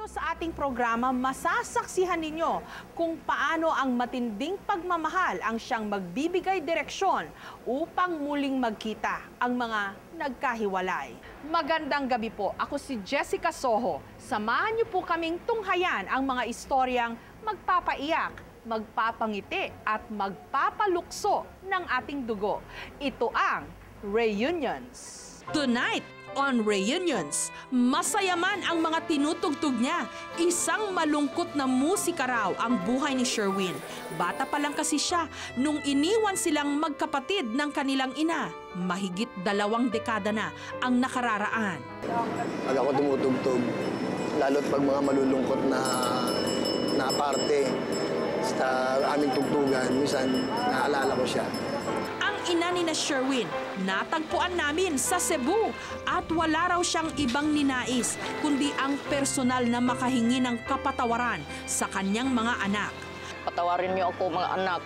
sa ating programa, masasaksihan ninyo kung paano ang matinding pagmamahal ang siyang magbibigay direksyon upang muling magkita ang mga nagkahiwalay. Magandang gabi po. Ako si Jessica Soho. Samahan niyo po kaming tunghayan ang mga istoryang magpapaiyak, magpapangiti at magpapalukso ng ating dugo. Ito ang Reunions. Tonight on Reunions, masaya man ang mga tinutugtog niya. Isang malungkot na musika raw ang buhay ni Sherwin. Bata pa lang kasi siya nung iniwan silang magkapatid ng kanilang ina. Mahigit 2 dekada na ang nakararaan. Pag ako tumutugtog, lalo't pag mga malulungkot na parte sa aming tugtugan, minsan naalala ko siya. Ina ni na Sherwin, natagpuan namin sa Cebu at wala raw siyang ibang ninais kundi ang personal na makahingi ng kapatawaran sa kanyang mga anak. Patawarin niyo ako mga anak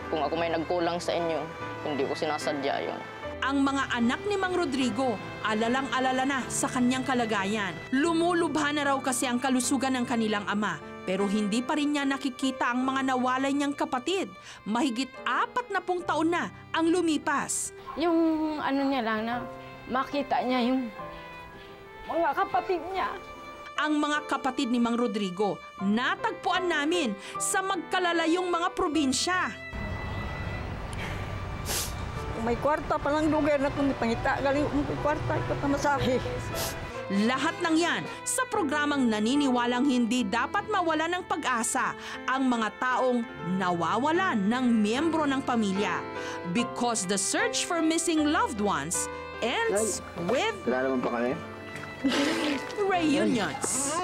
kung ako may nagkulang sa inyo, hindi ko sinasadya yun. Ang mga anak ni Mang Rodrigo, alalang-alala na sa kanyang kalagayan. Lumulubha na raw kasi ang kalusugan ng kanilang ama. Pero hindi pa rin niya nakikita ang mga nawalay niyang kapatid. Mahigit 40 taon na ang lumipas. Yung ano niya lang na makita niya yung mga kapatid niya. Ang mga kapatid ni Mang Rodrigo, natagpuan namin sa magkalalayong mga probinsya. May kwarta pa lang lugar na kung pangita. Galing may kwarta, ipatamasahe. Lahat ng yan sa programang naniniwalang hindi dapat mawala ng pag-asa ang mga taong nawawalan ng miyembro ng pamilya. Because the search for missing loved ones ends with Wala naman pa kami? reunions.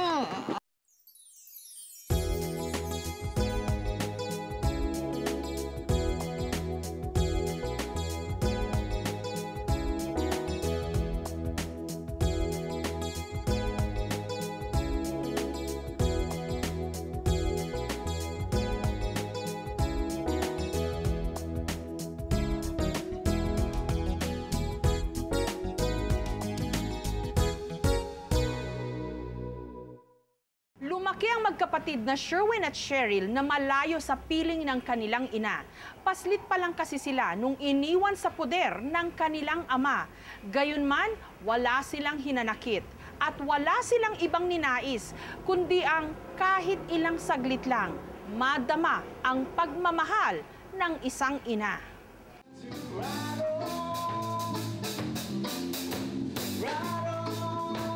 Lumaki ang magkapatid na Sherwin at Cheryl na malayo sa piling ng kanilang ina. Paslit pa lang kasi sila nung iniwan sa poder ng kanilang ama. Gayunman, wala silang hinanakit at wala silang ibang ninais, kundi ang kahit ilang saglit lang, madama ang pagmamahal ng isang ina.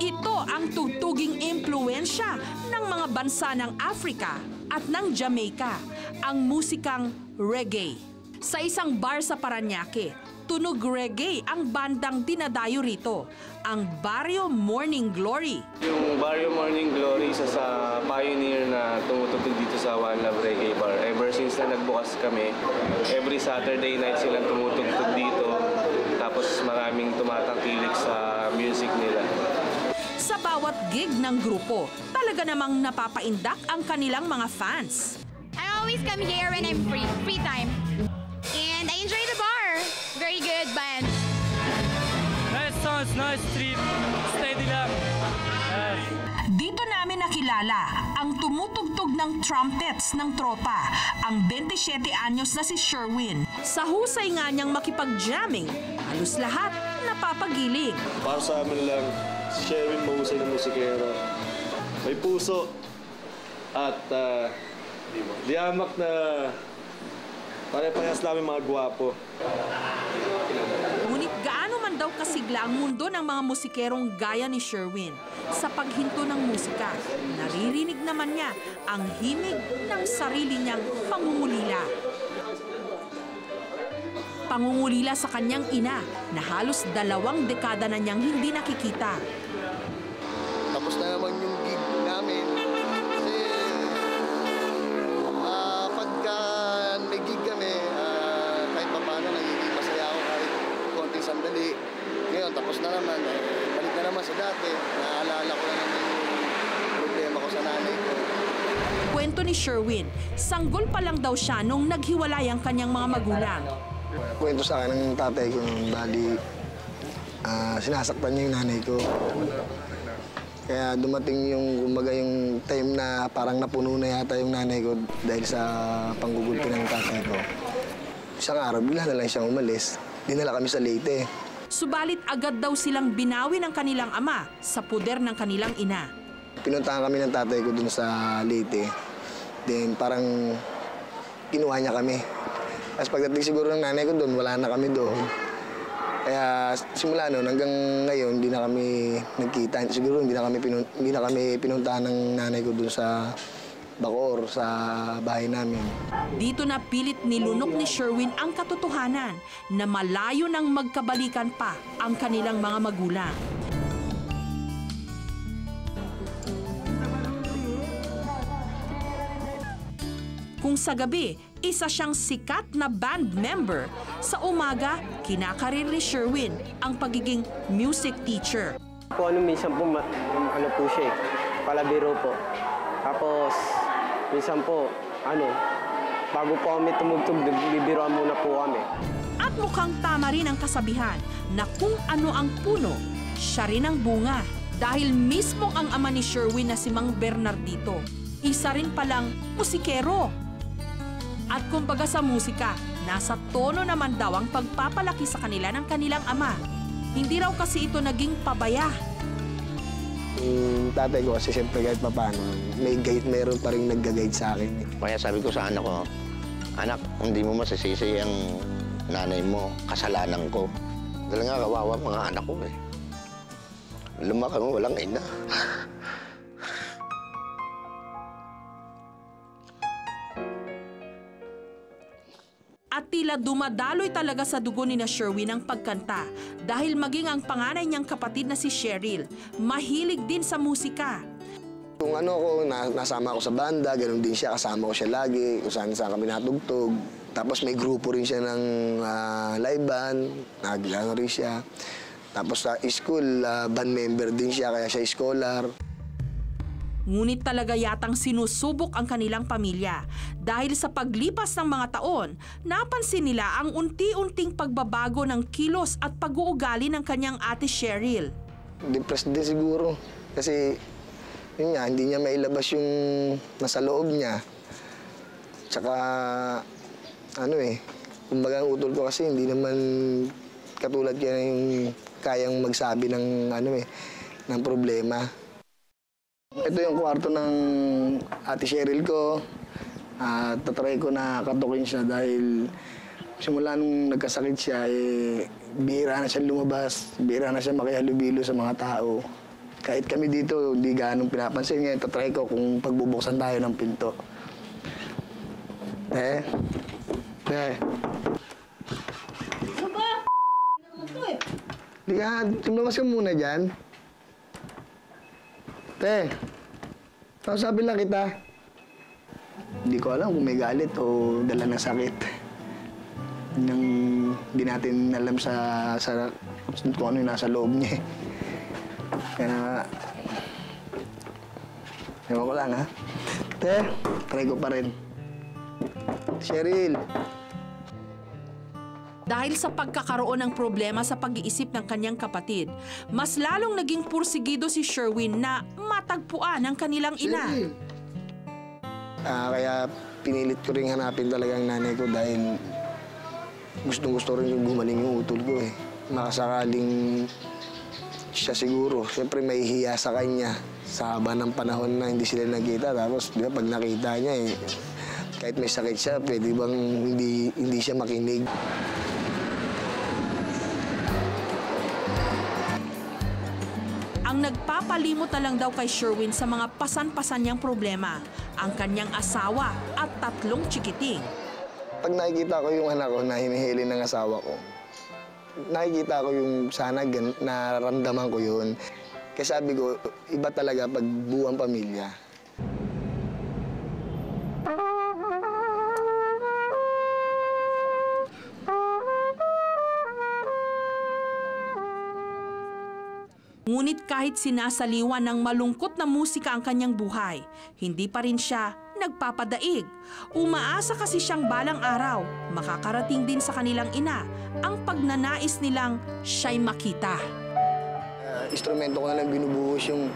Ito ang tugtuging impluwensya ng mga bansa ng Africa at ng Jamaica, ang musikang reggae. Sa isang bar sa Parañaque, tunog reggae ang bandang dinadayo rito, ang Barrio Morning Glory. Yung Barrio Morning Glory, isa sa pioneer na tumutugtog dito sa One Love Reggae Bar. Ever since na nagbukas kami, every Saturday night silang tumutugtog dito. Tapos maraming tumatangkilik sa music nila. Sa bawat gig ng grupo, talaga namang napapaindak ang kanilang mga fans. I always come here when I'm free time. And I enjoy the bar. Very good band. Nice songs, nice trip. Steady lang. Dito namin nakilala ang tumutugtog ng trumpets ng tropa, ang 27 anyos na si Sherwin. Sa husay nga niyang makipag-jamming, halos lahat napapagiling. Para sa amin lang, si Sherwin mahusay na musikero. May puso at diamak na pare-parehas namin mga gwapo. Ngunit gaano man daw kasigla ang mundo ng mga musikerong gaya ni Sherwin. Sa paghinto ng musika, naririnig naman niya ang himig ng sarili niyang pangungulila. Pangungulila sa kanyang ina na halos 2 dekada na niyang hindi nakikita. Tapos na naman yung gig namin. Kasi pagka may gig kami, kahit pa paano nagiging masaya ako kahit konting sandali. Ngayon, tapos na naman. Balik na naman sa dati. Naaalala ko na naman yung problema ko sa nanay ko. Kwento ni Sherwin, sanggol pa lang daw siya nung naghiwalay ang kanyang mga magulang. Kwento sa akin ng tatay ko nung bali, sinasaktan niya yung nanay ko. Kaya dumating yung, kumbaga yung na parang napuno na yata yung nanay ko dahil sa panggugulpi ng tatay ko. Isang araw, bigla na lang siyang umalis. Dinala kami sa Leyte. Subalit agad daw silang binawi ng kanilang ama sa puder ng kanilang ina. Pinuntahan kami ng tatay ko dun sa Leyte. Then parang kinuha niya kami. Tapos pagdating siguro ng nanay ko doon, wala na kami doon. Kaya simula noon hanggang ngayon, hindi na kami nagkita. Siguro hindi na kami pinuntahan ng nanay ko doon sa Bacoor, sa bahay namin. Dito na pilit nilunok ni Sherwin ang katotohanan na malayo nang magkabalikan pa ang kanilang mga magulang. Kung sa gabi, isa siyang sikat na band member, sa umaga, kinakarir ni Sherwin ang pagiging music teacher. Po minsan po, ano po siya eh, palabiro po. Tapos, minsan po, bago po kami tumugtog, bibiroan muna po kami. At mukhang tama rin ang kasabihan na kung ano ang puno, siya rin ang bunga. Dahil mismo ang ama ni Sherwin na si Mang Bernardito, isa rin palang musikero. At kumbaga sa musika, nasa tono naman daw ang pagpapalaki sa kanila ng kanilang ama. Hindi raw kasi ito naging pabaya. Yung tatay ko kasi siyempre kahit paano, mayroon pa rin nagga-guide sa akin. Kaya sabi ko sa anak ko, anak, hindi mo masisisi ang nanay mo, kasalanan ko. Dahil nga kawawa mga anak ko eh. Lumaki mo, walang ina. At tila dumadaloy talaga sa dugo ni na Sherwin ang pagkanta dahil maging ang panganay niyang kapatid na si Cheryl, mahilig din sa musika. Kung nasama ako sa banda, ganoon din siya, kasama ko siya lagi, kung saan kami natugtog. Tapos may grupo rin siya ng live band, naglano rin siya. Tapos sa school, band member din siya, kaya siya scholar. Ngunit talaga yatang sinusubok ang kanilang pamilya. Dahil sa paglipas ng mga taon, napansin nila ang unti-unting pagbabago ng kilos at pag-uugali ng kanyang ate Cheryl. Depressed din siguro. Kasi yun nga, hindi niya mailabas yung nasa loob niya. Tsaka, kumbaga ang utol ko kasi hindi naman katulad kaya yung kayang magsabi ng, ng problema. Ito yung kwarto ng ate Cheryl ko. Tatry ko na katukin siya dahil simula nung nagkasakit siya, bihira na siya lumabas, bihira na siya makihalubilo sa mga tao. Kahit kami dito, hindi ganong pinapansin niya. Tatry ko kung pagbubuksan tayo ng pinto. Hindi ka, tumlamas ka muna dyan. Sabi lang kita. Hindi ko alam kung may galit o dala ng sakit. Nang hindi natin alam sa kung ano yung nasa loob niya. Kaya, ewan ko lang ha. Try ko pa rin. Cheryl. Dahil sa pagkakaroon ng problema sa pag-iisip ng kanyang kapatid, mas lalong naging pursigido si Sherwin na matagpuan ang kanilang ina. Kaya pinilit ko rin hanapin talaga ang nanay ko dahil gustong-gusto rin yung gumaling yung utol ko eh. Makasakaling siya siguro, siyempre may hiya sa kanya sa haba ng panahon na hindi sila nagkita. Tapos di ba, pag nakita niya kahit may sakit siya, pwede bang hindi siya makinig. Ang nagpapalimot na lang daw kay Sherwin sa mga pasan-pasan niyang problema, ang kanyang asawa at 3 chikiting. Pag nakikita ko yung anak ko na hinihilin ng asawa ko, nakikita ko yung sana nararamdaman ko yun. Kaya sabi ko, iba talaga pag buwang pamilya. Ngunit kahit sinasaliwan ng malungkot na musika ang kanyang buhay, hindi pa rin siya nagpapadaig. Umaasa kasi siyang balang araw, makakarating din sa kanilang ina ang pagnanais nilang siya'y makita. instrumento ko na lang binubuhos yung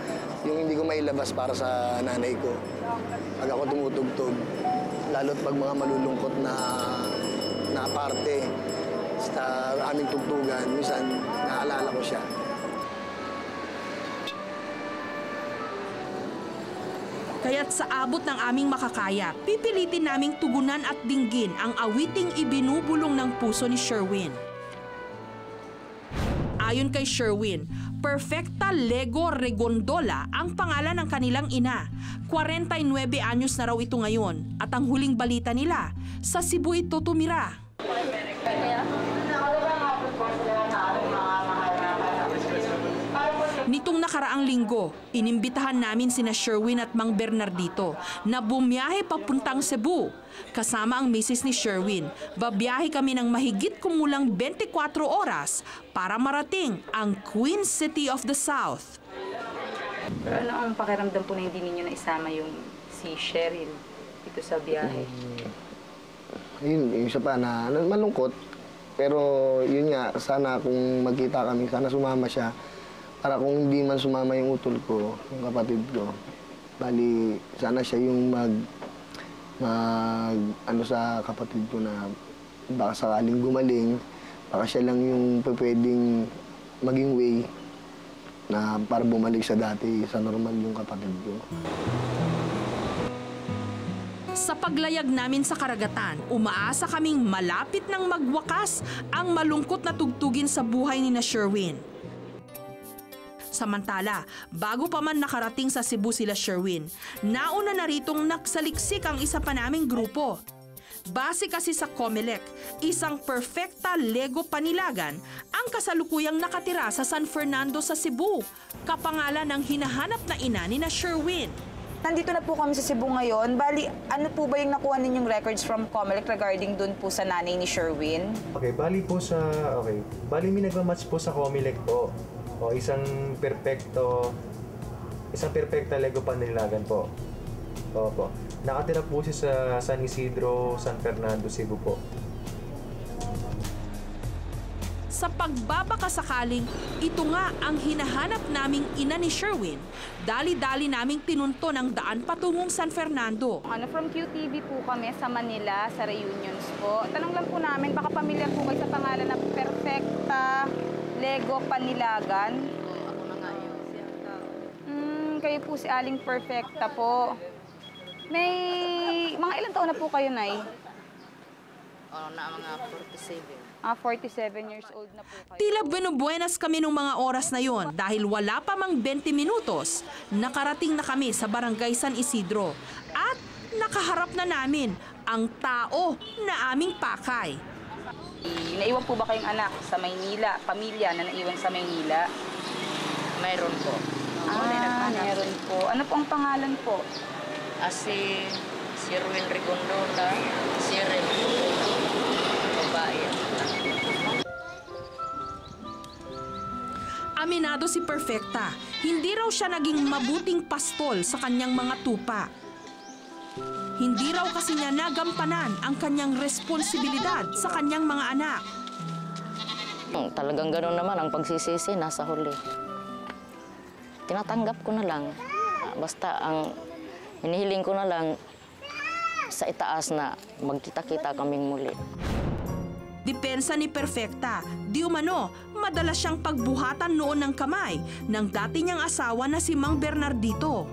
hindi ko mailabas para sa nanay ko. Pag ako tumutugtog, lalo't pag mga malulungkot na parte sa aming tugtugan, minsan naalala ko siya. Kaya't sa abot ng aming makakaya, pipilitin naming tugunan at dinggin ang awiting ibinubulong ng puso ni Sherwin. Ayon kay Sherwin, Perfecta Lego Regondola ang pangalan ng kanilang ina. 49 anyos na raw ito ngayon at ang huling balita nila, sa Cebu ito tumira. Nitong nakaraang linggo, inimbitahan namin sina Sherwin at Mang Bernardito na bumiyahe papuntang Cebu. Kasama ang misis ni Sherwin, babiyahe kami ng mahigit kumulang 24 oras para marating ang Queen City of the South. Pero ano ang pakiramdam po na hindi ninyo naisama yung si Cheryl dito sa biyahe? Yun, yung isa pa na malungkot. Pero yun nga, sana kung magkita kami, sana sumama siya. Para kung hindi man sumama yung utol ko, yung kapatid ko, bali sana siya yung ano sa kapatid ko na baka sakaling gumaling, baka siya lang yung pwedeng maging way na para bumalik sa dati, sa normal yung kapatid ko. Sa paglayag namin sa karagatan, umaasa kaming malapit nang magwakas ang malungkot na tugtugin sa buhay ni na Sherwin. Samantala, bago pa man nakarating sa Cebu sila Sherwin, nauna na ritong naksaliksik ang isa pa naming grupo. Base kasi sa Comelec, isang Perfecta Lego Panilagan ang kasalukuyang nakatira sa San Fernando sa Cebu, kapangalan ng hinahanap na ina ni na Sherwin. Nandito na po kami sa Cebu ngayon. Bali, ano po ba yung nakuha ninyong records from Comelec regarding dun po sa nanay ni Sherwin? Okay, bali may nagmamatch po sa Comelec po. O isang perfecta Lego Panilagan po. Opo. Nakatira po siya sa San Isidro, San Fernando, Cebu po. Sa pagbabakasakaling, ito nga ang hinahanap naming ina ni Sherwin, dali-dali naming pinunto ng daan patungong San Fernando. From QTV po kami sa Manila, sa reunions po. Tanong lang po namin, baka pamilyar po kayo sa pangalan na Perfecta Lego Panilagan. Ako na nga yun. Kayo po si Aling Perfecta po. May mga ilang taon na po kayo, Nay? Mga 47. 47 years old na po kayo. Tila binubuenas kami nung mga oras na yon dahil wala pa mang 20 minutos, nakarating na kami sa Barangay San Isidro at nakaharap na namin ang tao na aming pakay. Naiwan po ba kayong anak sa Maynila, pamilya na naiwan sa Maynila? Mayroon po. Meron po. Ano po ang pangalan po? Si Sherwin Regondola, Cheryl, babae. Aminado si Perfecta, hindi raw siya naging mabuting pastol sa kanyang mga tupa. Hindi raw kasi niya nagampanan ang kanyang responsibilidad sa kanyang mga anak. Talagang gano'n naman ang pagsisisi nasa huli. Tinatanggap ko na lang. Basta ang hinihiling ko na lang sa itaas na magkita-kita kaming muli. Depensa ni Perfecta, di umano, madalas siyang pagbuhatan noon ng kamay ng dati niyang asawa na si Mang Bernardito.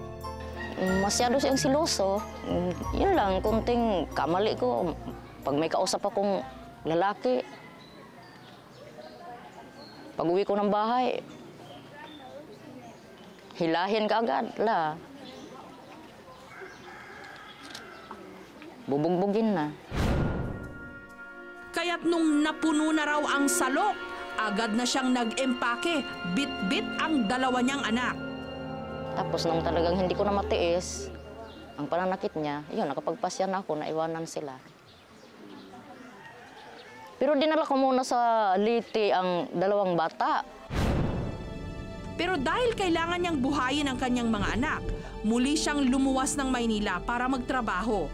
Masyado siyang siloso. Yun lang, kunting kamali ko. Pag may kausap akong lalaki, pag uwi ko ng bahay, hilahin ka agad. Bubugbugin na. Kaya't nung napuno na raw ang salok, agad na siyang nag-empake, bit-bit ang dalawa niyang anak. Tapos nung talagang hindi ko na matiis, ang pananakit niya, yun, nakapagpasya na ako, naiwanan sila. Pero dinala ko muna sa Liti ang dalawang bata. Pero dahil kailangan niyang buhayin ang kanyang mga anak, muli siyang lumuwas ng Maynila para magtrabaho.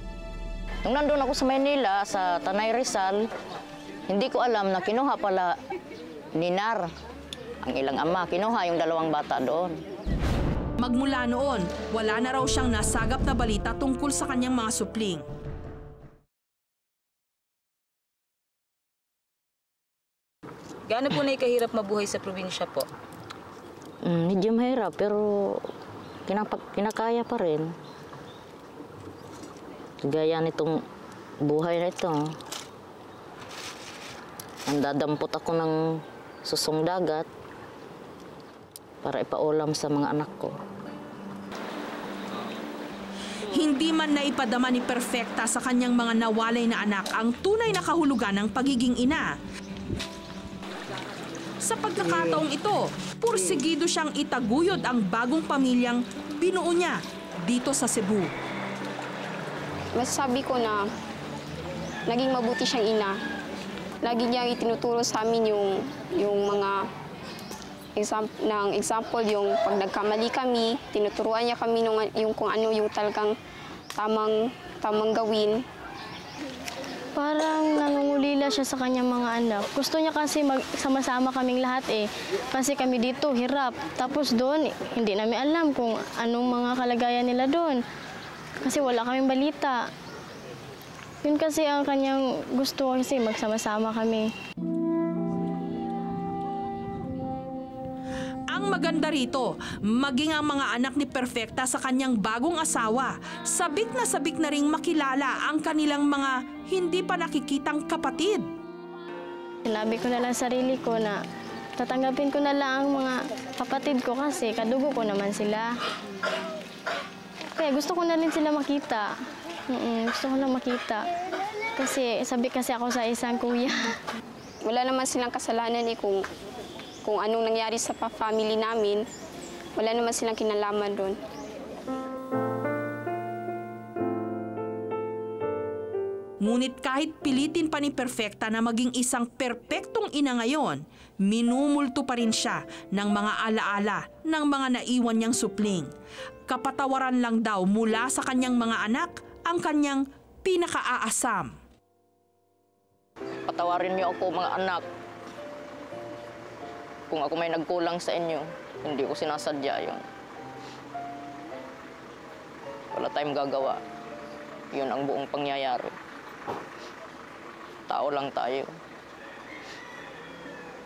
Nung nandun ako sa Maynila, sa Tanay Rizal, hindi ko alam na kinuha pala ni Nar ang ilang ama, kinuha yung 2 bata doon. Magmula noon, wala na raw siyang nasagap na balita tungkol sa kanyang mga supling. Gaano po na ikahirap mabuhay sa probinsya po? Medyo mahirap, pero kinakaya pa rin. Gaya nitong buhay na ito. Nandadampot ako ng susong dagat para ipaulam sa mga anak ko. Hindi man naipadama ni Perfecta sa kanyang mga nawalay na anak ang tunay na kahulugan ng pagiging ina. Sa pagkakataong ito, pursigido siyang itaguyod ang bagong pamilyang binuo niya dito sa Cebu. Masasabi ko na naging mabuti siyang ina. Lagi niyang itinuturo sa amin yung mga example, yung pag nagkamali kami, tinuturuan niya kami yung kung ano yung talagang tamang gawin. Parang nangungulila siya sa kanyang mga anak. Gusto niya kasi magsama-sama kaming lahat eh. Kasi kami dito hirap. Tapos doon, hindi namin alam kung anong mga kalagayan nila doon. Kasi wala kaming balita. Yun kasi ang kanyang gusto kasi magsama-sama kami. Ang maganda rito, maging ang mga anak ni Perfecta sa kanyang bagong asawa, sabik na ring makilala ang kanilang mga hindi pa nakikitang kapatid. Sinabi ko na lang sarili ko na tatanggapin ko na lang ang mga kapatid ko kasi kadugo ko naman sila. Kaya gusto ko na rin sila makita. Gusto ko na makita. Kasi sabi kasi ako sa isang kuya. Wala naman silang kasalanan eh kung anong nangyari sa family namin. Wala naman silang kinalaman doon. Ngunit kahit pilitin pa ni Perfecta na maging isang perpektong ina ngayon, minumulto pa rin siya ng mga alaala ng mga naiwan niyang supling. Kapatawaran lang daw mula sa kanyang mga anak ang kanyang pinakaaasam. Patawarin niyo ako, mga anak. Kung ako may nagkulang sa inyo, hindi ko sinasadya yun. Wala tayong gagawa. Yun ang buong pangyayari. Tao lang tayo.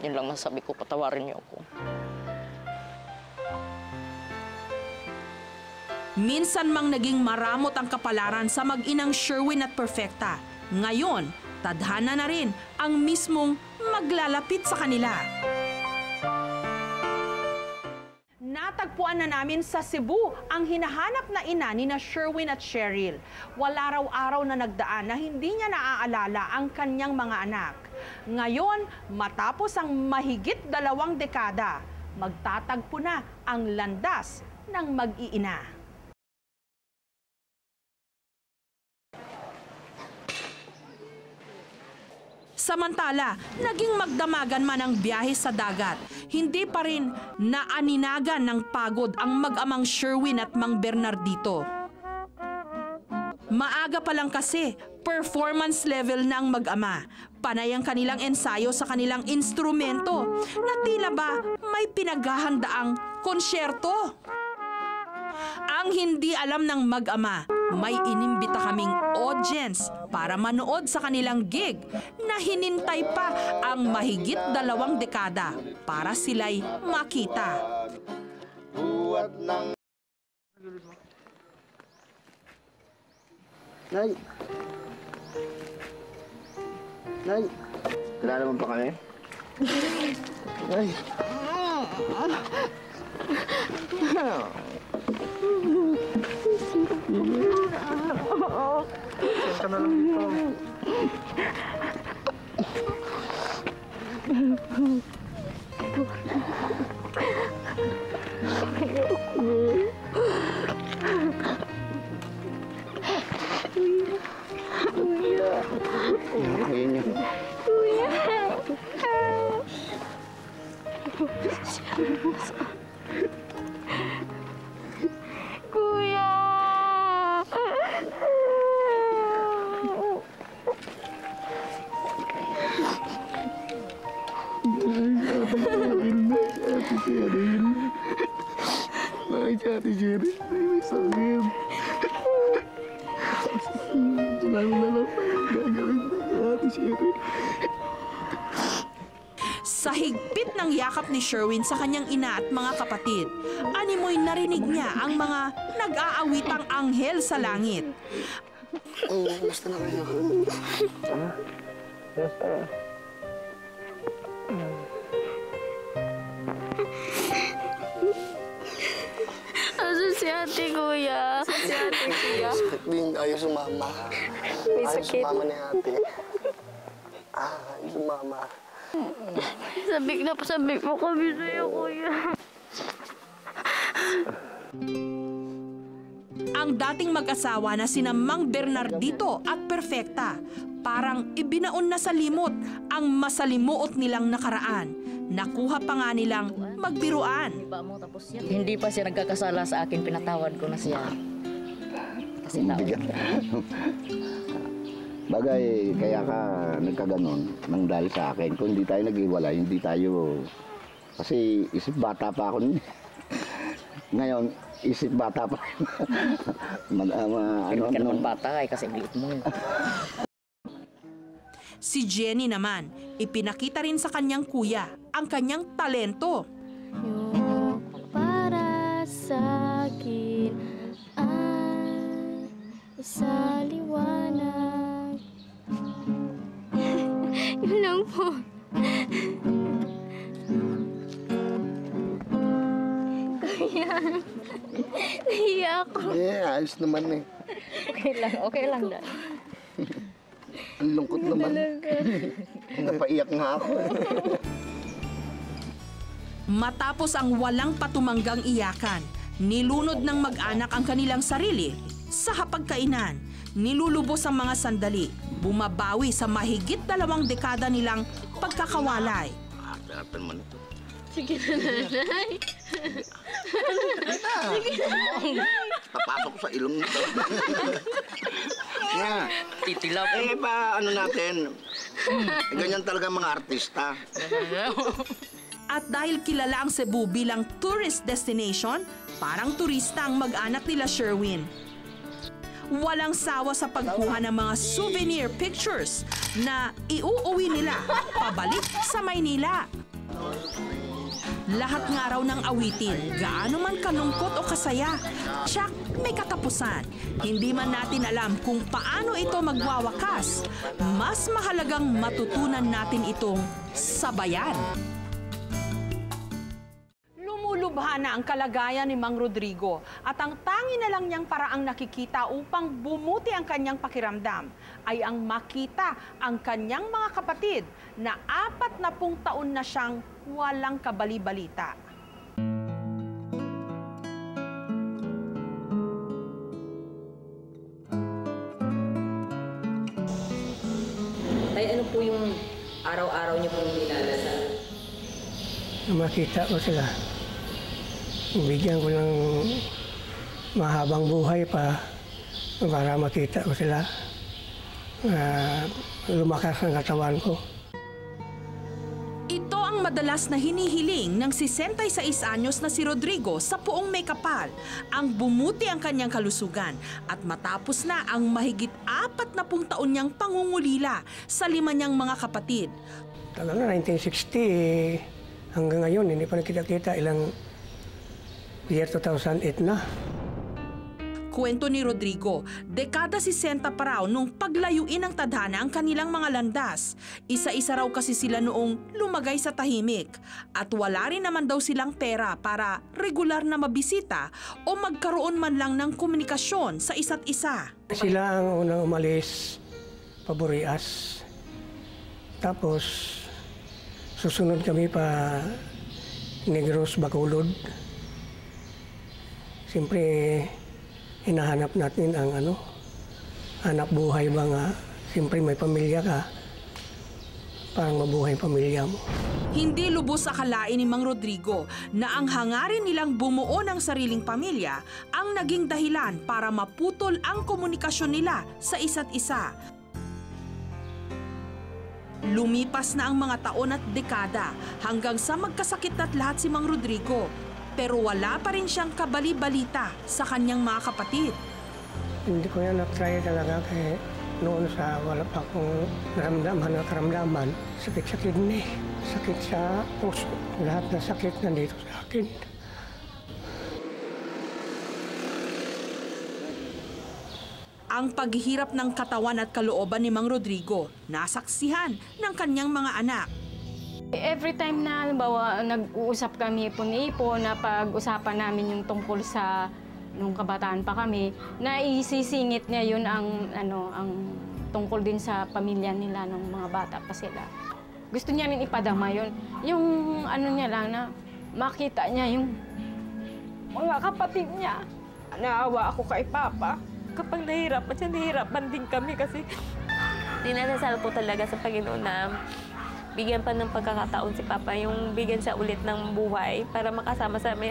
Yun lang masabi ko, patawarin niyo ako. Minsan mang naging maramot ang kapalaran sa mag-inang Sherwin at Perfecta. Ngayon, tadhana na rin ang mismong maglalapit sa kanila. Natagpuan na namin sa Cebu ang hinahanap na ina ni na Sherwin at Cheryl. Wala raw araw na nagdaan na hindi niya naaalala ang kanyang mga anak. Ngayon, matapos ang mahigit 2 dekada, magtatagpo na ang landas ng mag-iina. Samantala, naging magdamagan man ang biyahe sa dagat, hindi pa rin naaninagan ng pagod ang mag-amang Sherwin at Mang Bernardito. Maaga pa lang kasi, performance level na ang mag-ama. Panay ang kanilang ensayo sa kanilang instrumento na tila ba may pinaghahandaang konsyerto. Ang hindi alam ng mag-ama, may inimbita kaming audience para manood sa kanilang gig na hinintay pa ang mahigit 2 dekada para sila'y makita. Nay! Nay! Kilala mo pa kami? Nay! Saan ka na lang dito? Sa higpit ng yakap ni Sherwin sa kanyang ina at mga kapatid, animoy narinig niya ang mga nag-aawitang anghel sa langit. Basta na kayo. Asan si ate, kuya? Asan si ate, kuya? Sakit din, ayaw sumama. May Ayaw sakit. sumama ni ate. Ayaw sumama. Sabik mo kami sa'yo, kuya. Ang dating mag-asawa na sina Mang Bernardito at Perfecta, parang ibinaon na sa limot ang masalimuot nilang nakaraan. Nakuha pa nga nilang magbiruan. Hindi pa siya nagkakasala sa akin, pinatawad ko na siya. Kasi Bagay, kaya ka nagkaganon nang dahil sa akin. Kung hindi tayo nag-iwalay, hindi tayo... Kasi isip bata pa ako nun. Ngayon, isip bata pa. Ano naman bata kasi liit mo. Si Jenny naman, ipinakita rin sa kanyang kuya ang kanyang talento. Yung para sa akin ay sa liwanag. Yun lang po. Kuya, nahiya ako. Ayos naman eh. Okay lang dad. Ang lungkot naman. Napaiyak nga ako. Matapos ang walang patumanggang iyakan, nilunod ng mag-anak ang kanilang sarili sa hapagkainan. Nilulubos ang mga sandali, bumabawi sa mahigit 2 dekada nilang pagkakawalay. Sarapin mo nito. Sige na, nanay. Sige na. Papasok sa ilong nito. Nga. Titilap. Ano natin? Ganyan talaga mga artista. At dahil kilala ang Cebu bilang tourist destination, parang turista ang mag-anak nila Sherwin. Walang sawa sa pagkuha ng mga souvenir pictures na iuuwi nila pabalik sa Maynila. Lahat nga raw ng awitin, gaano man kalungkot o kasaya, tsak may katapusan. Hindi man natin alam kung paano ito magwawakas. Mas mahalagang matutunan natin itong sabayan. Lumulubha na ang kalagayan ni Mang Rodrigo at ang tangi na lang niyang paraang nakikita upang bumuti ang kanyang pakiramdam ay ang makita ang kanyang mga kapatid na 40 taon na siyang walang kabali-balita. Tay, ano po yung araw-araw niyo pong nilalasal? Makita ko sila. Bigyan ko ng mahabang buhay pa para makita ko sila. Lumakas ang katawan ko. Ito ang madalas na hinihiling ng 66 anyos na si Rodrigo sa Puong May Kapal, ang bumuti ang kanyang kalusugan at matapos na ang mahigit 40 taon niyang pangungulila sa 5 niyang mga kapatid. Tagal na, 1960 hanggang ngayon, hindi pa nakita-kita. Ilang year 2008 na. Kwento ni Rodrigo, dekada 60 pa raw nung paglayuin ng tadhana ang kanilang mga landas. Isa-isa raw kasi sila noong lumagay sa tahimik at wala rin naman daw silang pera para regular na mabisita o magkaroon man lang ng komunikasyon sa isa't isa. Sila ang unang umalis, paburias. Tapos, susunod kami pa Negros, Bacolod. Siyempre, hinahanap natin ang hanap buhay ba nga. Siyempre may pamilya ka, parang mabuhay pamilya mo. Hindi lubos akalain ni Mang Rodrigo na ang hangarin nilang bumuo ng sariling pamilya ang naging dahilan para maputol ang komunikasyon nila sa isa't isa. Lumipas na ang mga taon at dekada hanggang sa magkasakit at lahat si Mang Rodrigo. Pero wala pa rin siyang kabali-balita sa kanyang mga kapatid. Hindi ko yan na-try talaga kasi noon sa wala pa akong karamdaman, sakit sa kidney, sakit sa puso, lahat na sakit nandito sa akin. Ang paghihirap ng katawan at kalooban ni Mang Rodrigo, nasaksihan ng kanyang mga anak. Every time na, halimbawa, nag-uusap kami ipon-ipon, na pag-usapan namin yung tungkol sa nung kabataan pa kami, naisisingit niya yun ang tungkol din sa pamilya nila nung mga bata pa sila. Gusto niya rin ipadama yun. Yung niya lang na makita niya yung mga kapatid niya. Naawa ako kay Papa. Kapag nahihirapan din kami kasi dinadasal po talaga sa Panginoon na bigyan pa ng pagkakataon si Papa, yung bigyan siya ulit ng buhay para makasama sa amin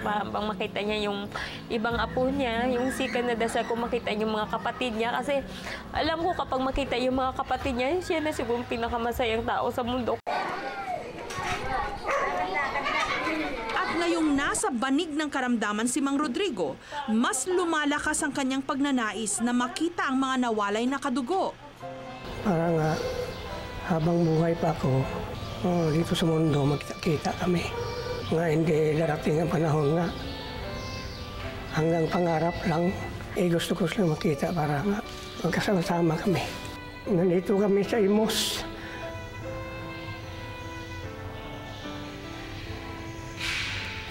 habang makita niya yung ibang apo niya, yung sika na dasal ko makita yung mga kapatid niya. Kasi alam ko kapag makita yung mga kapatid niya, siya na siguro pinakamasayang tao sa mundo. At ngayong nasa banig ng karamdaman si Mang Rodrigo, mas lumalakas ang kanyang pagnanais na makita ang mga nawalay na kadugo. Para nga, habang buhay pa ako, dito sa mundo magkita kami. Nga hindi darating ang panahon nga. Hanggang pangarap lang, gusto ko silang makita para nga magkasama-sama kami. Nandito kami sa Imus.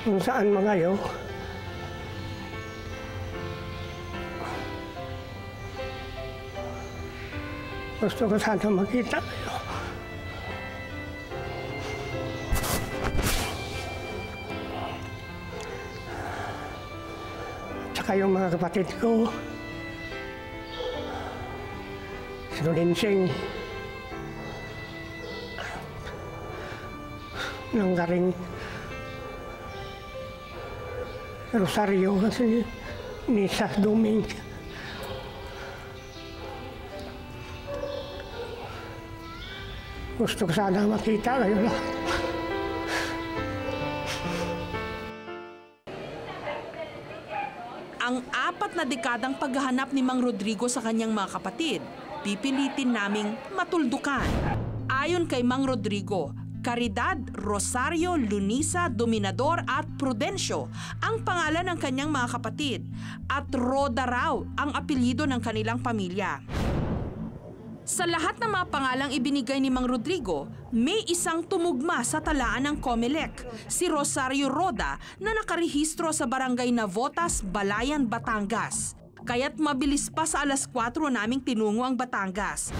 Kung saan magayo, gusto ko sana makita kayo. Tsaka yung mga kapatid ko, si Nulinsing, ng Garing Rosario, kasi Nisa Duming. Gusto ko sana makita kayo lahat. Ang 4 na dekadang paghahanap ni Mang Rodrigo sa kanyang mga kapatid, pipilitin naming matuldukan. Ayon kay Mang Rodrigo, Caridad, Rosario, Lunisa, Dominador at Prudencio ang pangalan ng kanyang mga kapatid at Roda raw ang apelyido ng kanilang pamilya. Sa lahat ng mga pangalang ibinigay ni Mang Rodrigo, may isang tumugma sa talaan ng COMELEC, si Rosario Roda na nakarehistro sa barangay Navotas, Balayan, Batangas. Kaya't mabilis pa sa 4:00 naming tinungo ang Batangas.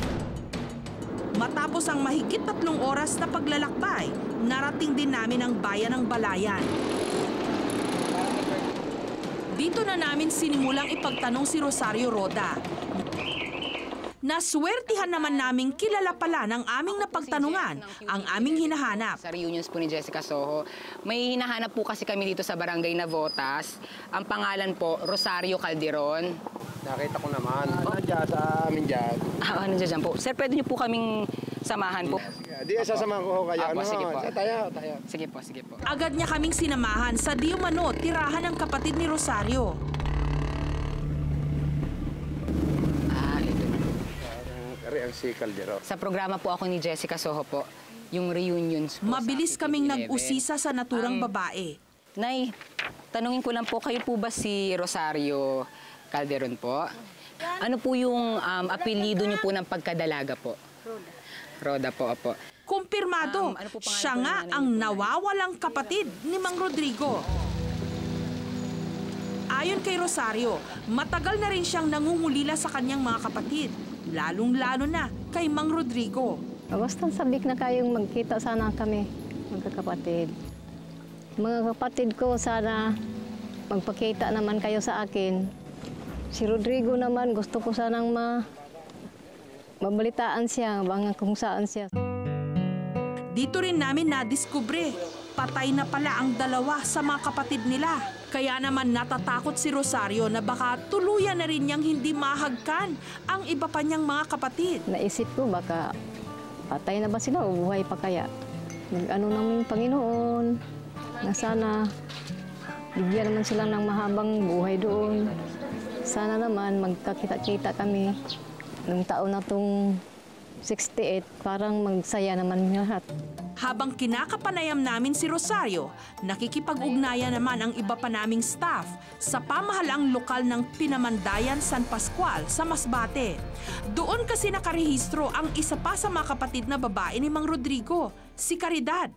Matapos ang mahigit 3 oras na paglalakbay, narating din namin ang bayan ng Balayan. Dito na namin sinimulang ipagtanong si Rosario Roda. Naswertihan naman naming kilala pala ng aming napagtanungan ang aming hinahanap. Sa reunions po ni Jessica Soho, may hinahanap po kasi kami dito sa barangay Navotas. Ang pangalan po, Rosario Calderon. Nakita ko naman. Nandiyan sa amin dyan. Nandiyan dyan po. Sir, pwede niyo po kaming samahan po. Di, sasamahan ko kayo. Sige po. Tayo. Sige po. Agad niya kaming sinamahan sa di umano tirahan ng kapatid ni Rosario. Si Calderon. Sa programa po ako ni Jessica Soho po, yung reunions po. Mabilis kaming nag-usisa sa naturang babae. Nay, tanungin ko lang po, kayo po ba si Rosario Calderon po? Ano po yung apelyido niyo po ng pagkadalaga po? Roda po, opo. Kumpirmado, siya nga ang nawawalang kapatid ni Mang Rodrigo. Ayon kay Rosario, matagal na rin siyang nangungulila sa kanyang mga kapatid. Lalong-lalo na kay Mang Rodrigo. Basta sabik na kayong magkita sana kami, magkakapatid. Mga kapatid ko, sana magpakita naman kayo sa akin. Si Rodrigo naman, gusto ko sanang mabalitaan siya, kung saan siya. Dito rin namin nadiskubre, patay na pala ang 2 sa mga kapatid nila. Kaya naman natatakot si Rosario na baka tuluyan na rin niyang hindi mahagkan ang iba pa niyang mga kapatid. Naisip ko baka patay na ba sila o buhay pa kaya? Nag-ano namin Panginoon na sana bigyan naman sila ng mahabang buhay doon Sana naman magkakita-kita kami nung taon na itong 68, parang magsaya naman lahat. Habang kinakapanayam namin si Rosario, nakikipag-ugnayan naman ang iba pa naming staff sa pamahalaang lokal ng Pinamandayan San Pascual sa Masbate. Doon kasi nakarehistro ang isa pa sa mga kapatid na babae ni Mang Rodrigo, si Caridad.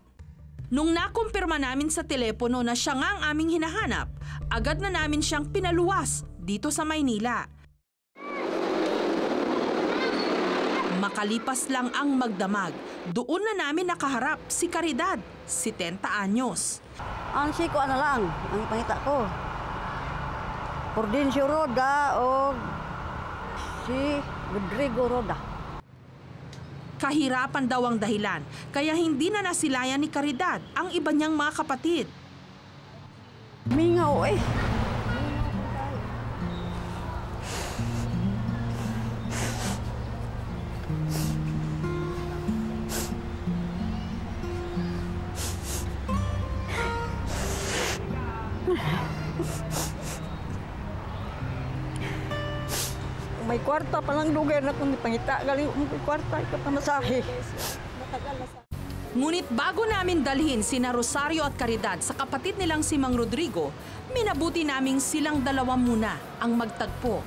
Nung nakumpirma namin sa telepono na siya nga ang aming hinahanap, agad na namin siyang pinaluwas dito sa Maynila. Makalipas lang ang magdamag, doon na namin nakaharap si Caridad, 70 anyos. Ang siko ano lang, ang ipangita ko. Prudencio Roda o si Rodrigo Roda. Kahirapan daw ang dahilan, kaya hindi na nasilayan ni Caridad ang iba niyang mga kapatid. Mingaw eh. May kwarta pa lang lugar na kung pangita galing may kwarta ito pamasahe. Ngunit bago namin dalhin sina Rosario at Caridad sa kapatid nilang si Mang Rodrigo, minabuti naming silang dalawa muna ang magtagpo.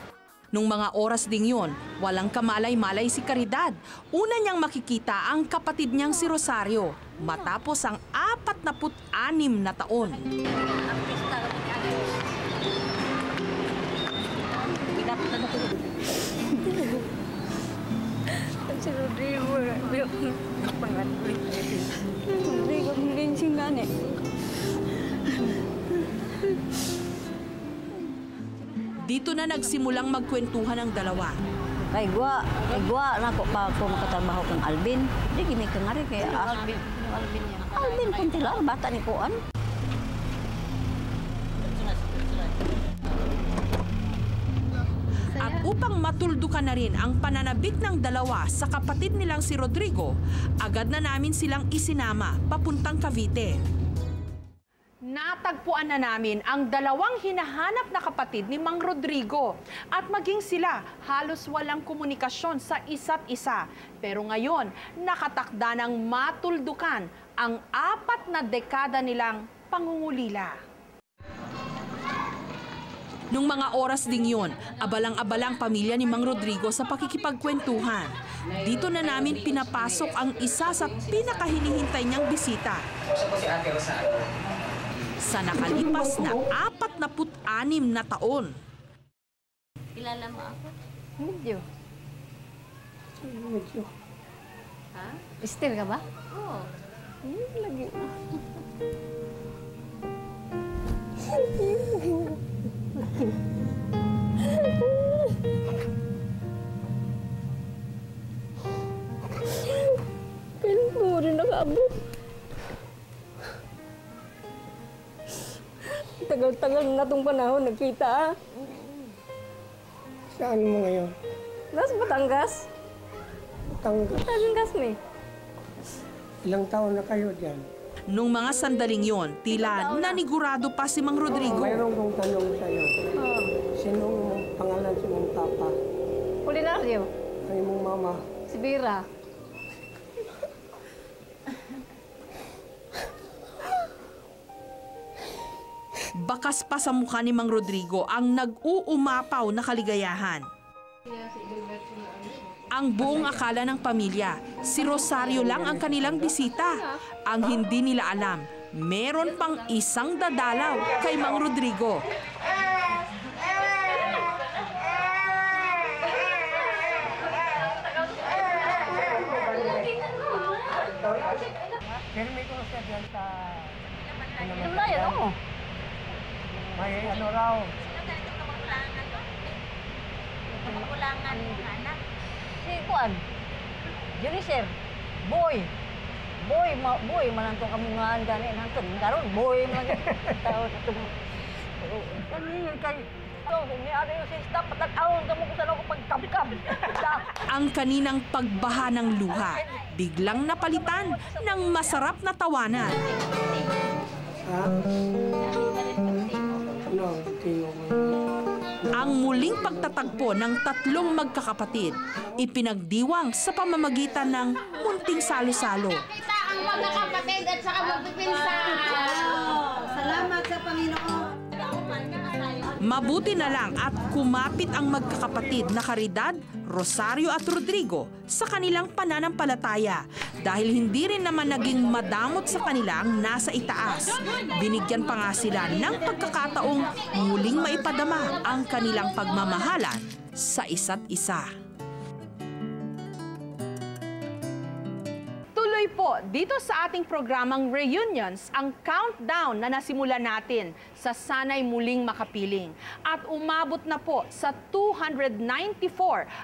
Nung mga oras ding yon, walang kamalay-malay si Caridad. Una niyang makikita ang kapatid niyang si Rosario matapos ang 46 na taon. Si Rodrigo, Rodrigo, hindi singane. Dito na nagsimulang magkwentuhan ang dalawa. Kay gwa na ko pa ako makatrabaho kang Alvin. Di gini ka nga rin kaya Alvin Puntilar, bata ni Kuan. At upang matuldukan na rin ang pananabik ng dalawa sa kapatid nilang si Rodrigo, agad na namin silang isinama papuntang Cavite. Natagpuan na namin ang dalawang hinahanap na kapatid ni Mang Rodrigo at maging sila halos walang komunikasyon sa isa't isa. Pero ngayon, nakatakda ng matuldukan ang 4 na dekada nilang pangungulila. Nung mga oras ding yon, abalang-abalang pamilya ni Mang Rodrigo sa pakikipagkwentuhan. Dito na namin pinapasok ang isa sa pinakahinihintay niyang bisita. Sa nakalipas na 46 na taon. Kilala mo ako? Medyo. Medyo. Ha? Still ka ba? Oo. Lagi. Kailan mo rin nakaabot? Tagal-tagal na itong panahon, nagkita. Saan mo ngayon? Nasa Batangas. Batangas. Batangas me. Ilang taon na kayo dyan? Nung mga sandaling yon, tila nanigurado pa si Mang Rodrigo. Mayroon kong tanong sa'yo. Sinong pangalan sa mong papa? Kulinario. Ay mong mama? Si Bira. Bakas pa sa mukha ni Mang Rodrigo ang nag-uumapaw na kaligayahan. Ang buong akala ng pamilya, si Rosario lang ang kanilang bisita. Ang hindi nila alam, meron pang isang dadalaw kay Mang Rodrigo. Pero may kung siya dyan sa... Ano ba yan, oh? May ano raw? Kamulangan ng anak. Si Kuan. Junicer. Boy. Boy, manantong kamungaan gani. Nantong karon boy. Tao sa ito. Kanina kay... May ano yung sista, patag-awon ka mo kung saan ako pagkab-kab. Ang kaninang pagbaha ng luha, biglang napalitan ng masarap na tawanan. Ha? Ano? Tingog mo. Ang muling pagtatagpo ng tatlong magkakapatid, ipinagdiwang sa pamamagitan ng munting salo-salo. Kita ang magkakapatid at saka magpipinsan. Salamat sa Panginoon. Mabuti na lang at kumapit ang magkakapatid na Caridad, Rosario at Rodrigo sa kanilang pananampalataya dahil hindi rin naman naging madamot sa kanilang nasa itaas. Binigyan pa nga sila ng pagkakataong muling maipadama ang kanilang pagmamahalan sa isa't isa. Tuloy po dito sa ating programang Reunions ang countdown na nasimulan natin sa Sana'y Muling Makapiling. At umabot na po sa 294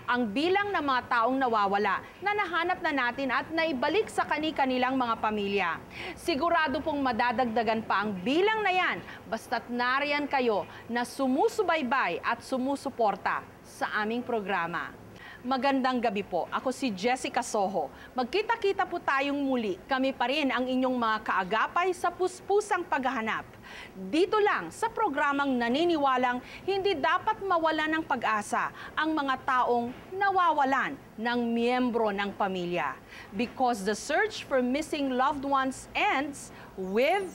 ang bilang ng mga taong nawawala na nahanap na natin at naibalik sa kani-kanilang mga pamilya. Sigurado pong madadagdagan pa ang bilang na yan basta't nariyan kayo na sumusubaybay at sumusuporta sa aming programa. Magandang gabi po. Ako si Jessica Soho. Magkita-kita po tayong muli. Kami pa rin ang inyong mga kaagapay sa puspusang paghahanap. Dito lang sa programang naniniwalang hindi dapat mawalan ng pag-asa ang mga taong nawawalan ng miyembro ng pamilya. Because the search for missing loved ones ends with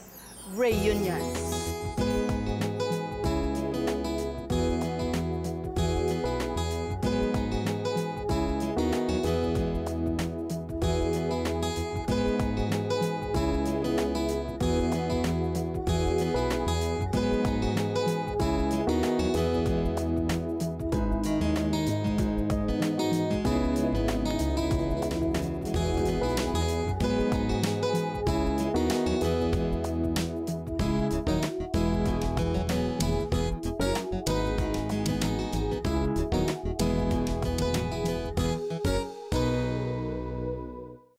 reunions.